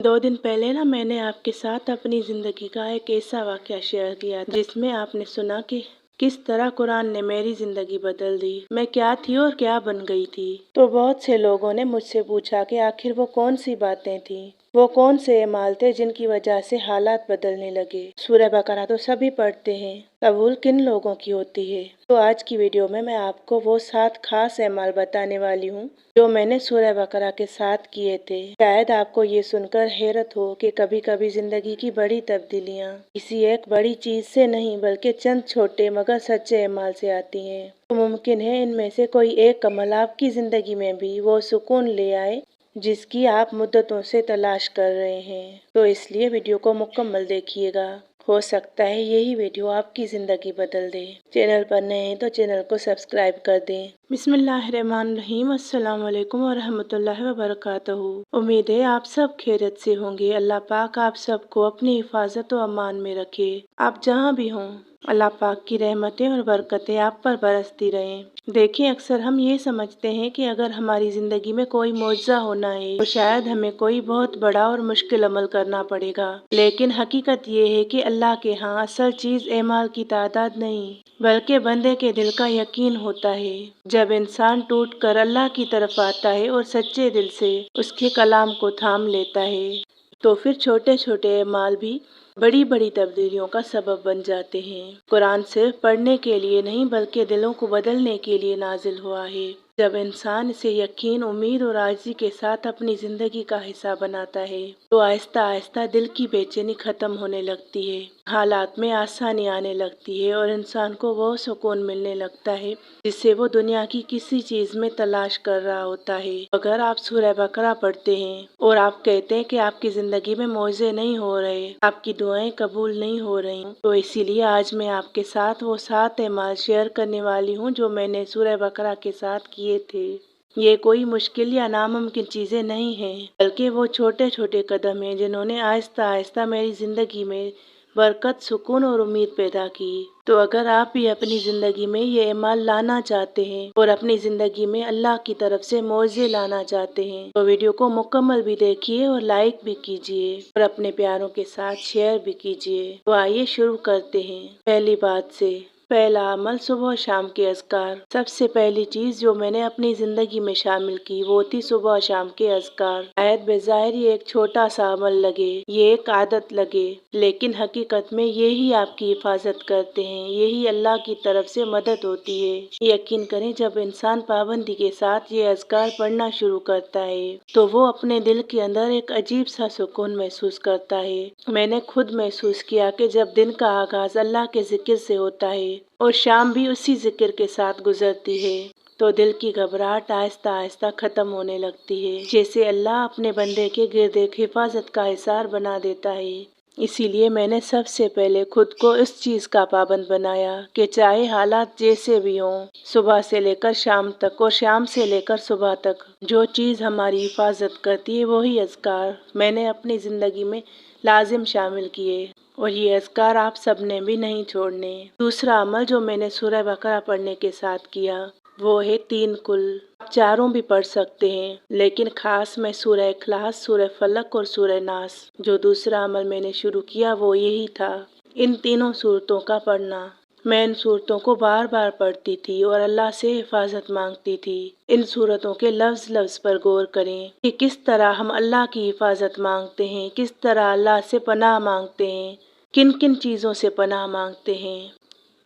2 दिन पहले ना मैंने आपके साथ अपनी ज़िंदगी का एक ऐसा वाक़या शेयर किया था जिसमें आपने सुना कि किस तरह कुरान ने मेरी ज़िंदगी बदल दी। मैं क्या थी और क्या बन गई थी। तो बहुत से लोगों ने मुझसे पूछा कि आखिर वो कौन सी बातें थी, वो कौन से एमाल थे जिनकी वजह से हालात बदलने लगे। सूरह बकरा तो सभी पढ़ते हैं, कबूल किन लोगों की होती है। तो आज की वीडियो में मैं आपको वो 7 खास एमाल बताने वाली हूँ जो मैंने सूरह बकरा के साथ किए थे। शायद आपको ये सुनकर हैरत हो कि कभी कभी जिंदगी की बड़ी तब्दीलियाँ किसी एक बड़ी चीज से नहीं बल्कि चंद छोटे मगर सच्चे एमाल से आती हैं। तो मुमकिन है इनमें से कोई एक अमल आपकी जिंदगी में भी वो सुकून ले आए जिसकी आप मुद्दतों से तलाश कर रहे हैं। तो इसलिए वीडियो को मुकम्मल देखिएगा, हो सकता है यही वीडियो आपकी ज़िंदगी बदल दे। चैनल पर नए हैं तो चैनल को सब्सक्राइब कर दें। बिस्मिल्लाहिर्रहमानिर्रहीम, अस्सलाम वालेकुम व रहमतुल्लाहि व बरकातहू। उम्मीद है आप सब खैरियत से होंगे। अल्लाह पाक आप सबको अपनी हिफाजत व अमान में रखे। आप जहाँ भी हों अल्लाह पाक की रहमतें और बरकतें आप पर बरसती रहें। देखिए, अक्सर हम ये समझते हैं कि अगर हमारी ज़िंदगी में कोई मौजज़ा होना है तो शायद हमें कोई बहुत बड़ा और मुश्किल अमल करना पड़ेगा। लेकिन हकीकत ये है कि अल्लाह के यहाँ असल चीज़ एमाल की तादाद नहीं बल्कि बंदे के दिल का यकीन होता है। जब इंसान टूट कर अल्लाह की तरफ आता है और सच्चे दिल से उसके कलाम को थाम लेता है तो फिर छोटे छोटे एमाल भी बड़ी बड़ी तब्दीलियों का सबब बन जाते हैं। कुरान सिर्फ पढ़ने के लिए नहीं बल्कि दिलों को बदलने के लिए नाजिल हुआ है। जब इंसान इसे यकीन, उम्मीद और आजिज़ी के साथ अपनी ज़िंदगी का हिस्सा बनाता है तो आहिस्ता आहिस्ता दिल की बेचैनी ख़त्म होने लगती है, हालात में आसानी आने लगती है और इंसान को वो सुकून मिलने लगता है जिससे वो दुनिया की किसी चीज़ में तलाश कर रहा होता है। अगर आप सूरह बकरा पढ़ते हैं और आप कहते हैं कि आपकी ज़िंदगी में मौजे नहीं हो रहे, आपकी दुआएं कबूल नहीं हो रही, तो इसीलिए आज मैं आपके साथ वो 7 एमाल शेयर करने वाली हूँ जो मैंने सूरह बकरा के साथ किए थे। ये कोई मुश्किल या नामुमकिन चीज़ें नहीं हैं बल्कि वो छोटे छोटे कदम हैं जिन्होंने आहिस्ता आहिस्ता मेरी ज़िंदगी में बरकत, सुकून और उम्मीद पैदा की। तो अगर आप भी अपनी ज़िंदगी में ये एमाल लाना चाहते हैं और अपनी ज़िंदगी में अल्लाह की तरफ से मौजे लाना चाहते हैं तो वीडियो को मुकम्मल भी देखिए और लाइक भी कीजिए और अपने प्यारों के साथ शेयर भी कीजिए। तो आइए शुरू करते हैं पहली बात से। पहला अमल, सुबह शाम के अज़कार। सबसे पहली चीज़ जो मैंने अपनी ज़िंदगी में शामिल की वो थी सुबह शाम के अज़कार। शायद बेज़ाहिर ये एक छोटा सा अमल लगे, ये एक आदत लगे, लेकिन हकीकत में यही आपकी हिफाजत करते हैं, यही अल्लाह की तरफ से मदद होती है। यकीन करें, जब इंसान पाबंदी के साथ ये अज़कार पढ़ना शुरू करता है तो वो अपने दिल के अंदर एक अजीब सा सुकून महसूस करता है। मैंने खुद महसूस किया कि जब दिन का आगाज़ अल्लाह के जिक्र से होता है और शाम भी उसी जिक्र के साथ गुजरती है तो दिल की घबराहट आहिस्ता आहिस्ता खत्म होने लगती है, जैसे अल्लाह अपने बंदे के गिर्द एक हिफाजत का हिसार बना देता है। इसीलिए मैंने सबसे पहले खुद को इस चीज़ का पाबंद बनाया कि चाहे हालात जैसे भी हों, सुबह से लेकर शाम तक और शाम से लेकर सुबह तक जो चीज़ हमारी हिफाजत करती है वही अज़कार मैंने अपनी ज़िंदगी में लाजिम शामिल किए और ये अज़कार आप सब ने भी नहीं छोड़ने। दूसरा अमल जो मैंने सूरह बकरा पढ़ने के साथ किया वो है 3 कुल। आप चारों भी पढ़ सकते हैं लेकिन खास मैं सूरह इखलास, सूरह फलक और सूरह नास जो दूसरा अमल मैंने शुरू किया वो यही था। इन तीनों सूरतों का पढ़ना। मैं इन सूरतों को बार बार पढ़ती थी और अल्लाह से हिफाजत मांगती थी। इन सूरतों के लफ्ज़ लफ्ज़ पर गौर करें कि किस तरह हम अल्लाह की हिफाजत मांगते हैं, किस तरह अल्लाह से पनाह मांगते हैं, किन किन चीज़ों से पनाह मांगते हैं।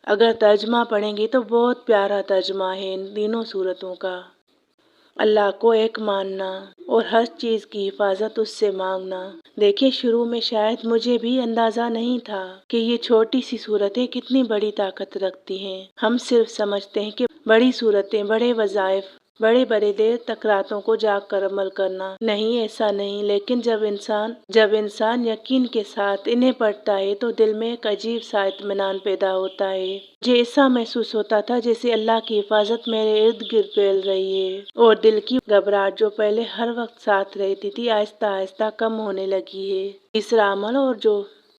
अगर तर्जमा पढ़ेंगे तो बहुत प्यारा तर्जमा है इन तीनों सूरतों का। अल्लाह को एक मानना और हर चीज़ की हिफाजत उससे मांगना। देखिए, शुरू में शायद मुझे भी अंदाज़ा नहीं था कि ये छोटी सी सूरतें कितनी बड़ी ताकत रखती हैं। हम सिर्फ समझते हैं कि बड़ी सूरतें, बड़े वज़ाइफ, बड़े बड़े देर तक रातों को जाग कर अमल करना। नहीं, ऐसा नहीं। लेकिन जब इंसान यकीन के साथ इन्हें पढ़ता है तो दिल में एक अजीब सा इत्मीनान पैदा होता है। मुझे ऐसा महसूस होता था जैसे अल्लाह की हिफाजत मेरे इर्द गिर्द फैल रही है और दिल की घबराहट जो पहले हर वक्त साथ रहती थी आहिस्ता आहिस्ता कम होने लगी है। तीसरा अमल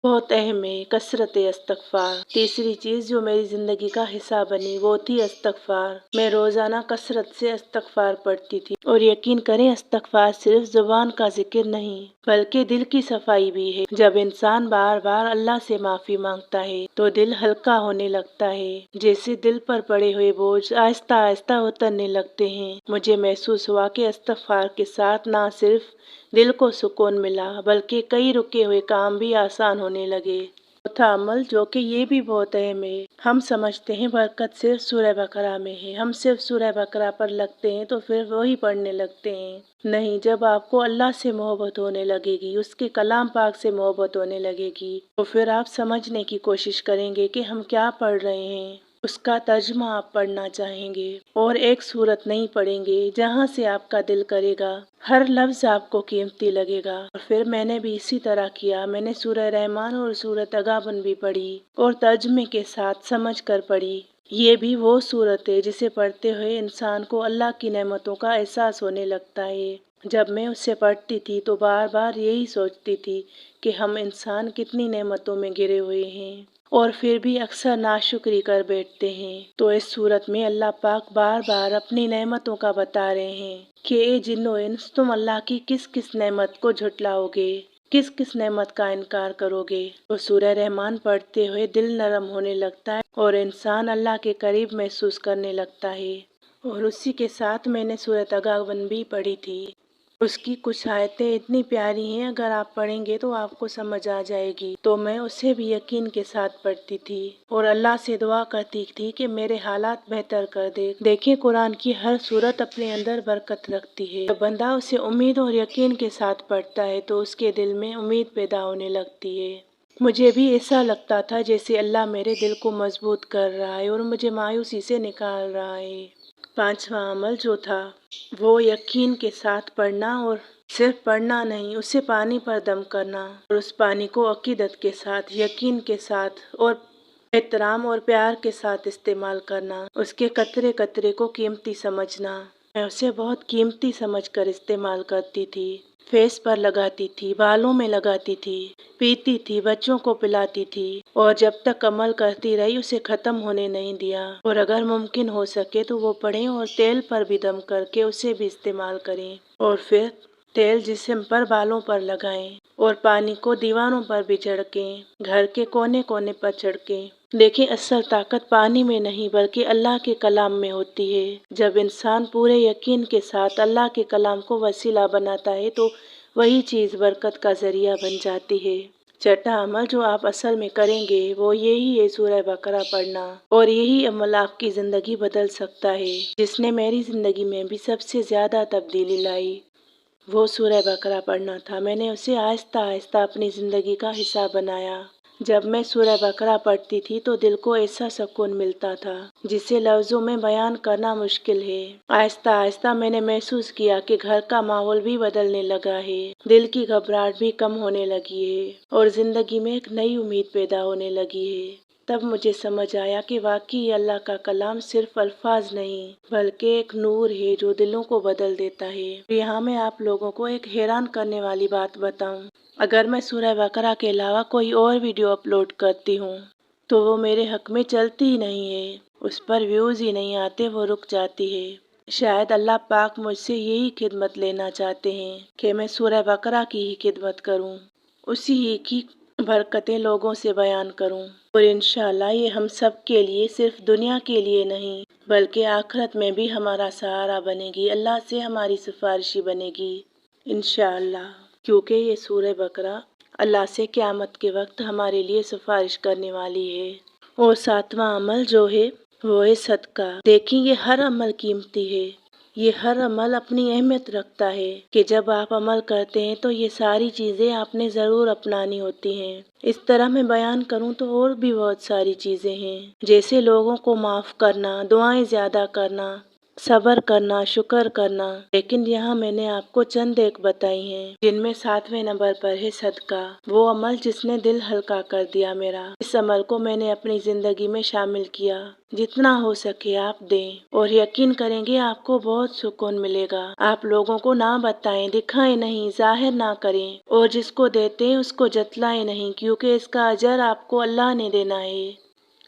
بہت اہم ہے کثرت استغفار۔ تیسری چیز جو میری زندگی کا حصہ بنی وہ تھی استغفار۔ میں روزانہ کثرت سے استغفار پڑھتی تھی، اور یقین کریں استغفار صرف زبان کا ذکر نہیں بلکہ دل کی صفائی بھی ہے۔ جب انسان بار بار اللہ سے معافی مانگتا ہے تو دل ہلکا ہونے لگتا ہے، جیسے دل پر پڑے ہوئے بوجھ آہستہ آہستہ اترنے لگتے ہیں۔ مجھے محسوس ہوا کہ استغفار کے ساتھ نہ صرف دل کو سکون ملا بلکہ کئی رکے ہوئے کام بھی آسان ہونے لگے۔ چوتھا عمل جو کہ یہ بھی بہت اہم ہے، ہم سمجھتے ہیں برکت صرف سورہ بقرہ میں ہے، ہم صرف سورہ بقرہ پر لگتے ہیں تو پھر وہی پڑھنے لگتے ہیں۔ نہیں، جب آپ کو اللہ سے محبت ہونے لگے گی، اس کے کلام پاک سے محبت ہونے لگے گی، تو پھر آپ سمجھنے کی کوشش کریں گے کہ ہم کیا پڑھ رہے ہیں، اس کا ترجمہ آپ پڑھنا چاہیں گے، اور ایک سورت نہیں پڑھیں گے جہاں سے آپ کا دل کرے گا ہر لفظ آپ کو قیمتی لگے گا۔ اور پھر میں نے بھی اسی طرح کیا، میں نے سورہ رحمان اور سورہ تغابن بھی پڑھی اور ترجمے کے ساتھ سمجھ کر پڑھی۔ یہ بھی وہ سورت ہے جسے پڑھتے ہوئے انسان کو اللہ کی نعمتوں کا احساس ہونے لگتا ہے۔ جب میں اسے پڑھتی تھی تو بار بار یہی سوچتی تھی کہ ہم انسان کتنی نعمتوں میں گرے ہوئے ہیں اور پھر بھی اکثر ناشکری کر بیٹھتے ہیں۔ تو اس صورت میں اللہ پاک بار بار اپنی نعمتوں کا بتا رہے ہیں کہ اے جن و انس، تم اللہ کی کس کس نعمت کو جھٹلاؤ گے، کس کس نعمت کا انکار کرو گے۔ تو سورہ رحمان پڑھتے ہوئے دل نرم ہونے لگتا ہے اور انسان اللہ کے قریب محسوس کرنے لگتا ہے۔ اور اسی کے ساتھ میں نے سورہ تغابن بھی پڑھی تھی۔ اس کی کچھ آیتیں اتنی پیاری ہیں، اگر آپ پڑھیں گے تو آپ کو سمجھ آ جائے گی۔ تو میں اسے بھی یقین کے ساتھ پڑھتی تھی اور اللہ سے دعا کرتی تھی کہ میرے حالات بہتر کر دے۔ دیکھیں، قرآن کی ہر سورت اپنے اندر برکت رکھتی ہے۔ جب بندہ اسے امید اور یقین کے ساتھ پڑھتا ہے تو اس کے دل میں امید پیدا ہونے لگتی ہے۔ مجھے بھی ایسا لگتا تھا جیسے اللہ میرے دل کو مضبوط کر رہا ہے اور مجھے مایوسی سے نکال رہا ہے۔ پانچواں عمل جو تھا وہ یقین کے ساتھ پڑھنا، اور صرف پڑھنا نہیں، اسے پانی پر دم کرنا اور اس پانی کو عقیدت کے ساتھ، یقین کے ساتھ اور احترام اور پیار کے ساتھ استعمال کرنا، اس کے قطرے قطرے کو قیمتی سمجھنا۔ میں اسے بہت قیمتی سمجھ کر استعمال کرتی تھی، فیس پر لگاتی تھی، بالوں میں لگاتی تھی، پیتی تھی، بچوں کو پلاتی تھی، اور جب تک عمل کرتی رہی اسے ختم ہونے نہیں دیا۔ اور اگر ممکن ہو سکے تو وہ پڑھیں اور تیل پر بھی دم کر کے اسے بھی استعمال کریں، اور پھر تیل جسم پر، بالوں پر لگائیں، اور پانی کو دیواروں پر بھی چھڑکیں، گھر کے کونے کونے پر چھڑکیں۔ دیکھیں، اصل طاقت پانی میں نہیں بلکہ اللہ کے کلام میں ہوتی ہے۔ جب انسان پورے یقین کے ساتھ اللہ کے کلام کو وسیلہ بناتا ہے تو وہی چیز برکت کا ذریعہ بن جاتی ہے۔ چھٹا عمل جو آپ اصل میں کریں گے وہ یہی ہے، سورہ بقرہ پڑھنا، اور یہی عمل آپ کی زندگی بدل سکتا ہے۔ جس نے میری زندگی میں بھی سب سے زیادہ تبدیلی لائی وہ سورہ بقرہ پڑھنا تھا۔ میں نے اسے آہستہ آہستہ اپنی زندگی کا حصہ بنایا۔ جب میں سورہ بقرہ پڑھتی تھی تو دل کو ایسا سکون ملتا تھا جسے لفظوں میں بیان کرنا مشکل ہے۔ آہستہ آہستہ میں نے محسوس کیا کہ گھر کا ماحول بھی بدلنے لگا ہے، دل کی گھبراہٹ بھی کم ہونے لگی ہے، اور زندگی میں ایک نئی امید پیدا ہونے لگی ہے۔ تب مجھے سمجھ آیا کہ واقعی اللہ کا کلام صرف الفاظ نہیں بلکہ ایک نور ہے جو دلوں کو بدل دیتا ہے۔ یہاں میں آپ لوگوں کو ایک حیران کرنے والی بات بتاؤں، اگر میں سورہ بقرہ کے علاوہ کوئی اور ویڈیو اپلوڈ کرتی ہوں تو وہ میرے حق میں چلتی ہی نہیں ہے، اس پر ویوز ہی نہیں آتے، وہ رک جاتی ہے۔ شاید اللہ پاک مجھ سے یہی خدمت لینا چاہتے ہیں کہ میں سورہ بقرہ کی ہی خدمت کروں، اسی ہی کی برکتیں لوگوں سے بیان کروں، اور انشاءاللہ یہ ہم سب کے لیے، صرف دنیا کے لیے نہیں بلکہ آخرت میں بھی ہمارا سہارا بنے گی، اللہ سے ہماری سفارشی بنے گی انشاءاللہ، کیونکہ یہ سورہ بقرہ اللہ سے قیامت کے وقت ہمارے لیے سفارش کرنے والی ہے۔ اور ساتواں عمل جو ہے وہ ہے صدقہ۔ دیکھیں، یہ ہر عمل قیمتی ہے، یہ ہر عمل اپنی اہمیت رکھتا ہے کہ جب آپ عمل کرتے ہیں تو یہ ساری چیزیں آپ نے ضرور اپنانی ہوتی ہیں۔ اس طرح میں بیان کروں تو اور بھی بہت ساری چیزیں ہیں، جیسے لوگوں کو معاف کرنا، دعائیں زیادہ کرنا، सब्र करना, शुक्र करना। लेकिन यहाँ मैंने आपको चंद एक बताई हैं, जिनमें 7वें नंबर पर है सदका, वो अमल जिसने दिल हल्का कर दिया मेरा। इस अमल को मैंने अपनी जिंदगी में शामिल किया। जितना हो सके आप दें और यकीन करेंगे आपको बहुत सुकून मिलेगा। आप लोगों को ना बताएं, दिखाएं नहीं, जाहिर ना करें, और जिसको देते हैं उसको जतलाएं नहीं, क्योंकि इसका अजर आपको अल्लाह ने देना है।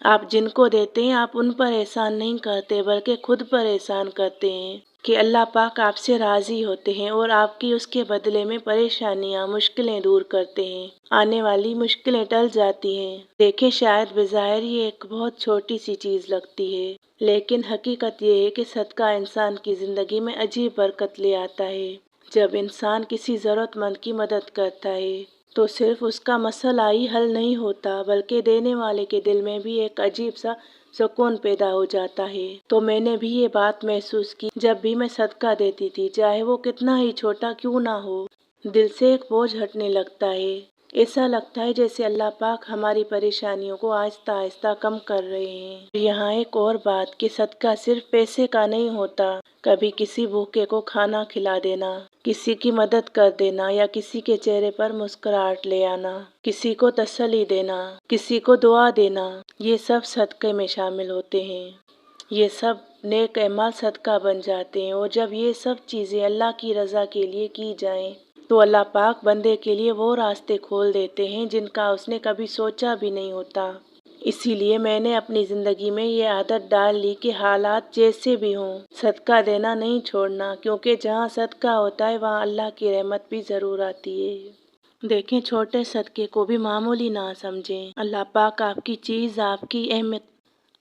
आप जिनको देते हैं आप उन पर एहसान नहीं करते, बल्कि खुद पर एहसान करते हैं कि अल्लाह पाक आपसे राजी होते हैं और आपकी उसके बदले में परेशानियां, मुश्किलें दूर करते हैं। आने वाली मुश्किलें टल जाती हैं। देखें, शायद बज़ाहिर ये एक बहुत छोटी सी चीज़ लगती है, लेकिन हकीकत ये है कि सदका इंसान की ज़िंदगी में अजीब बरकत ले आता है। जब इंसान किसी ज़रूरतमंद की मदद करता है तो सिर्फ उसका मसला ही हल नहीं होता, बल्कि देने वाले के दिल में भी एक अजीब सा सुकून पैदा हो जाता है। तो मैंने भी ये बात महसूस की जब भी मैं सदका देती थी, चाहे वो कितना ही छोटा क्यों ना हो। दिल से एक बोझ हटने लगता है। ऐसा लगता है जैसे अल्लाह पाक हमारी परेशानियों को आहिस्ता आहिस्ता कम कर रहे हैं। यहाँ एक और बात कि सदका सिर्फ पैसे का नहीं होता। कभी किसी भूखे को खाना खिला देना, किसी की मदद कर देना, या किसी के चेहरे पर मुस्कुराहट ले आना, किसी को तसल्ली देना, किसी को दुआ देना, ये सब सदक़े में शामिल होते हैं। ये सब नेक अमाल सदका बन जाते हैं, और जब ये सब चीज़ें अल्लाह की रज़ा के लिए की जाएं तो अल्लाह पाक बंदे के लिए वो रास्ते खोल देते हैं जिनका उसने कभी सोचा भी नहीं होता। इसीलिए मैंने अपनी ज़िंदगी में ये आदत डाल ली कि हालात जैसे भी हों, सदका देना नहीं छोड़ना, क्योंकि जहाँ सदका होता है वहाँ अल्लाह की रहमत भी ज़रूर आती है। देखें, छोटे सदके को भी मामूली ना समझें। अल्लाह पाक आपकी चीज़, आपकी अहमियत,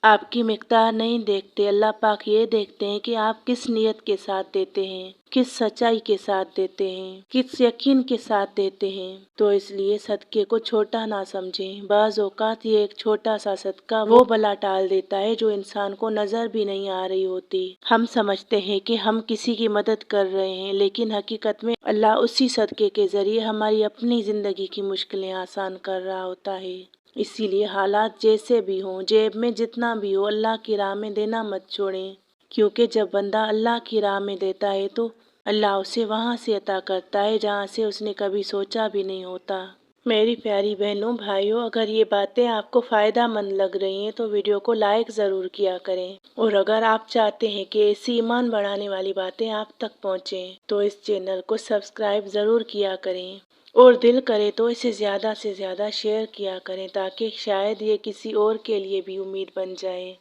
आपकी मिकदार नहीं देखते। अल्लाह पाक ये देखते हैं कि आप किस नियत के साथ देते हैं, किस सच्चाई के साथ देते हैं, किस यकीन के साथ देते हैं। तो इसलिए सदके को छोटा ना समझें। बाज़ औक़ात ये एक छोटा सा सदका वो बला टाल देता है जो इंसान को नज़र भी नहीं आ रही होती। हम समझते हैं कि हम किसी की मदद कर रहे हैं, लेकिन हकीकत में अल्लाह उसी सदके के ज़रिए हमारी अपनी ज़िंदगी की मुश्किलें आसान कर रहा होता है। इसीलिए हालात जैसे भी हों, जेब में जितना भी हो, अल्लाह की राह में देना मत छोड़ें, क्योंकि जब बंदा अल्लाह की राह में देता है तो अल्लाह उसे वहाँ से अता करता है जहाँ से उसने कभी सोचा भी नहीं होता। मेरी प्यारी बहनों, भाइयों, अगर ये बातें आपको फ़ायदेमंद लग रही हैं तो वीडियो को लाइक ज़रूर किया करें, और अगर आप चाहते हैं कि ऐसी ईमान बढ़ाने वाली बातें आप तक पहुँचें तो इस चैनल को सब्सक्राइब ज़रूर किया करें, और दिल करे तो इसे ज़्यादा से ज़्यादा शेयर किया करें, ताकि शायद ये किसी और के लिए भी उम्मीद बन जाए।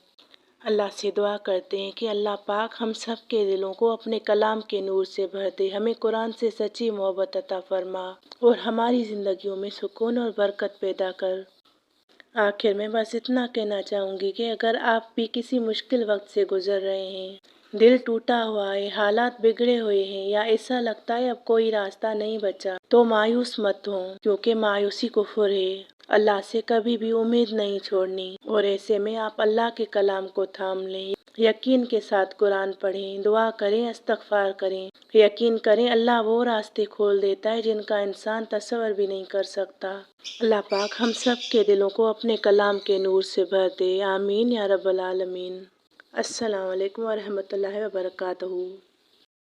अल्लाह से दुआ करते हैं कि अल्लाह पाक हम सब के दिलों को अपने कलाम के नूर से भर दे, हमें कुरान से सच्ची मोहब्बत अता फरमा, और हमारी ज़िंदगियों में सुकून और बरकत पैदा कर। आखिर में बस इतना कहना चाहूँगी कि अगर आप भी किसी मुश्किल वक्त से गुजर रहे हैं, दिल टूटा हुआ है, हालात बिगड़े हुए हैं, या ऐसा लगता है अब कोई रास्ता नहीं बचा, तो मायूस मत हो, क्योंकि मायूसी कुफ्र है। अल्लाह से कभी भी उम्मीद नहीं छोड़नी, और ऐसे में आप अल्लाह के कलाम को थाम लें, यकीन के साथ कुरान पढ़ें, दुआ करें, इस्तग़फ़ार करें। यकीन करें अल्लाह वो रास्ते खोल देता है जिनका इंसान तसव्वुर भी नहीं कर सकता। अल्लाह पाक हम सब के दिलों को अपने कलाम के नूर से भर दे। आमीन या रब्बल आलमीन। अस्सलाम वालेकुम व रहमतुल्लाहि व बरकातहू।